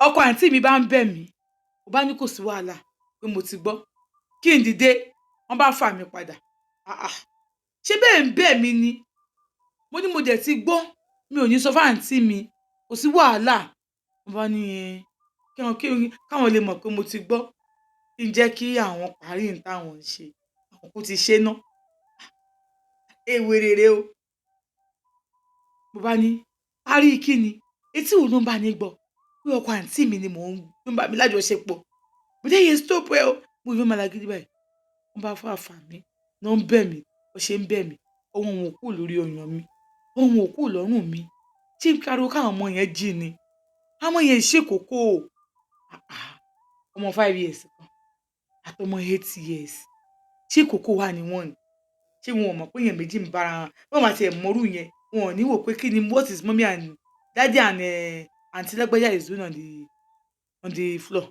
ọkọ àǹtí mi bá ń bẹ̀ mí mo bá ní kò sí wàhálà pé mo ti gbọ́ kí n dìde wọ́n bá fà mí padà ṣé bẹ́ẹ̀ ń bẹ̀ mí ni mo ní mo dẹ̀ ti gbọ́ mi ò ní sọ fún àǹtí mi kò sí wàhálà wọ́n bá ní káwọn lè mọ̀ pé mo ti gbọ́ kí n jẹ́ kí àwọn parí ní táwọn ń ṣe àwọn kò ti ṣe ná èwe rere o mo bá ní parí kí ni etí òun ló ń bá ní gbọ́ pé ọkọ àǹtí mi ni mò ń bá mi lájọṣepọ̀ mo dé yẹn stop ẹ o mo yọ màlá gidi báyìí wọ́n bá fà mí ló ń bẹ̀ mí ó ṣe ń bẹ̀ mí ohun òun kù lórí ọyàn mi ohun òun kù lọ́rùn mi tí n kariwo káwọn ọmọ yẹn jí ni àwọn yẹn ṣe kókó ọmọ 5 years kan àtọmọ 8 years ṣé kókó wà ní wọn ni ṣé wọn ò mọ̀ pé èèyàn méjì ń bára wọn máa ti ẹ̀ mọ́rú yẹn wọn ò ní wò pé kí ni what is mommy and daddy and aunty lágbájá is doing on the floor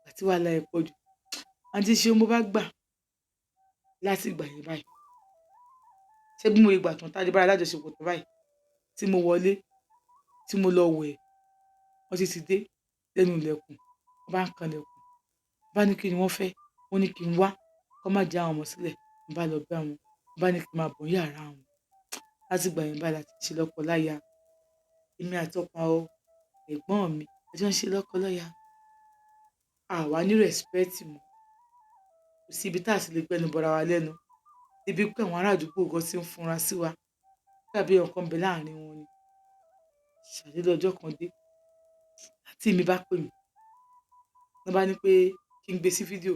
àti wàhálà ẹ̀ pọ̀ jù àǹtí ṣé mo bá gbà láti ìgbà yẹn báyìí ṣé bí mo ìgbà tán tá a dé bára lájọṣepọ̀ tó báyìí tí mo wọlé tí mo lọ wẹ̀ wọ́n ti dé lẹ́nu ilẹ̀kùn wọ́n bá ń kan ilẹ̀kùn wọ́n bá ní kí ni wọ́n fẹ́ wọ́n ní kí n wá kó má jẹ́ àwọn ọmọ sílẹ̀ wọ́n bá lọ bá wọn wọ́n bá ní kí n máa bọ̀ yàrá wọn láti ìgbà yẹn báyìí láti ṣe lọ́kọ láya èmi àtọkọ ẹ̀gbọ́n mi ẹjọ́ ń ṣe lọ́kọ láya àwa ní respect mọ́ kò sí ibi tá a sì lè gbẹnu bọra wa lẹ́nu débi pé àwọn ará àdúgbò gan ti ń funra sí wa tàbí ọkàn bẹ láàrin wọn ni ṣàdédé ọjọ́ kan dé àǹtí mi bá pè mí wọ́n bá ní pé kí n gbé sí fídíò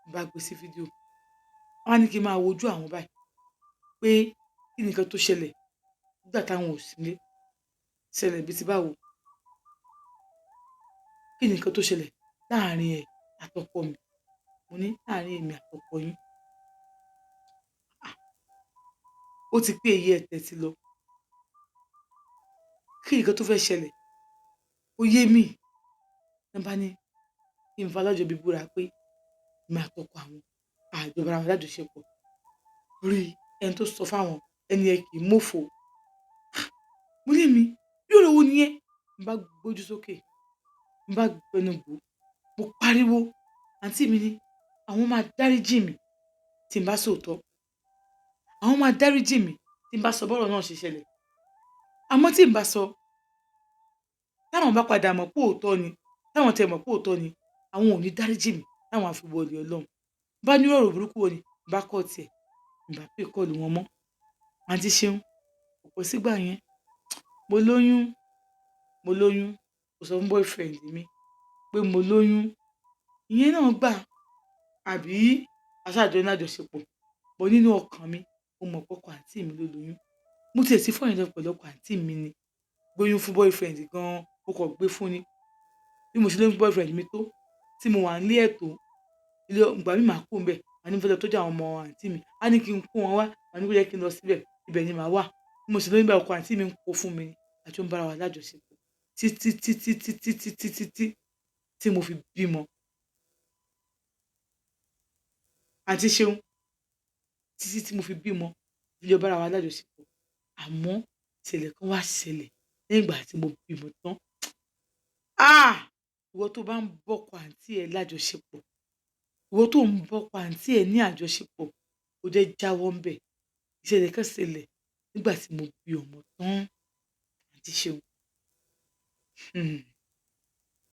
n bá gbé sí fídíò wọ́n á ní kí n máa wojú àwọn báyìí pé kí ni nǹkan tó ṣẹlẹ̀ nígbà táwọn ò sílé ṣẹlẹ̀ bí ti báwo kí ni nǹkan tó ṣẹlẹ̀ láàrin ẹ̀ àtọkọ mi mo ní láàrin èmi àtọkọ yín ó ti pé èyí ẹ̀tẹ̀ ti lọ kí nǹkan tó fẹ́ ṣẹlẹ̀ ó yé mi ní bá ní kí n fa lọ́jọ́ bíi búra pé èmi àtọkọ àwọn àjọba ara wọn lájọṣepọ̀ rí ẹni tó sọ fáwọn ẹni ẹ kì í mófo mo ní mi yóò lówó nìyẹn n bá gbójú sókè n bá gbẹnu gbò mo pariwo àǹtí mi ní àwọn máa dáríjì mí tí n bá sòótọ́ àwọn máa dáríjì mí tí n bá sọ bọ́rọ̀ náà ṣe ṣẹlẹ̀ àmọ́ tí n bá sọ táwọn bá padà mọ̀ pé òótọ́ ni táwọn tẹ mọ̀ pé òótọ́ ni àwọn ò ní dáríjì mí táwọn àfi wọlé ọlọ́run bá ní ọ̀rọ̀ burúkú wo ni bá kọ́ tiẹ̀ ìgbà pé kọlù wọn mọ́ àǹtí ṣeun kò pẹ́ sígbà yẹn mo lóyún mo sọ fún boyfriend mi pé mo lóyún ìyẹn náà gbà àbí aṣáájọ ní àjọṣepọ̀ bọ́ nínú ọkàn mi mo mọ̀ pọ́kọ àǹtí mi ló lóyún mo tiẹ̀ ti fọ́ ìyẹn pẹ̀lú ọkọ àǹtí mi ni gbóyún fún boyfriend gan-an ó kọ̀ gbé fún ni bí mo ṣe lóyún fún boyfriend mi tó tí mo wà nílé ẹ̀tọ́ ilé ìgbà mi máa kó ń bẹ̀ wà ní fẹ́lẹ́ tó jẹ́ àwọn ọmọ àǹtí mi á ní kí n kó wọn wá wà ní kó jẹ́ kí n lọ síbẹ̀ ibẹ̀ ni màá wà bí mo ṣe lóyún bá ọkọ àǹtí mi ń kó fún mi àjọ ń bára wa lájọṣepọ̀ títí tí mo fi bímọ àǹtí ṣeun títí tí mo fi bímọ ilé ọbára wa lájọṣepọ̀ àmọ́ ìṣẹ̀lẹ̀ kan wá ṣẹlẹ̀ lẹ́yìn ìgbà tí mo bímọ tán ìwọ tó bá ń bọ́kọ àǹtí ẹ lájọṣepọ̀ ìwọ tó ń bọ́kọ àǹtí ẹ ní àjọṣepọ̀ ó jẹ́ jáwọ́ ń bẹ̀ ìṣẹ̀lẹ̀ kan ṣẹlẹ̀ nígbà tí mo bí ọmọ tán àǹtí ṣeun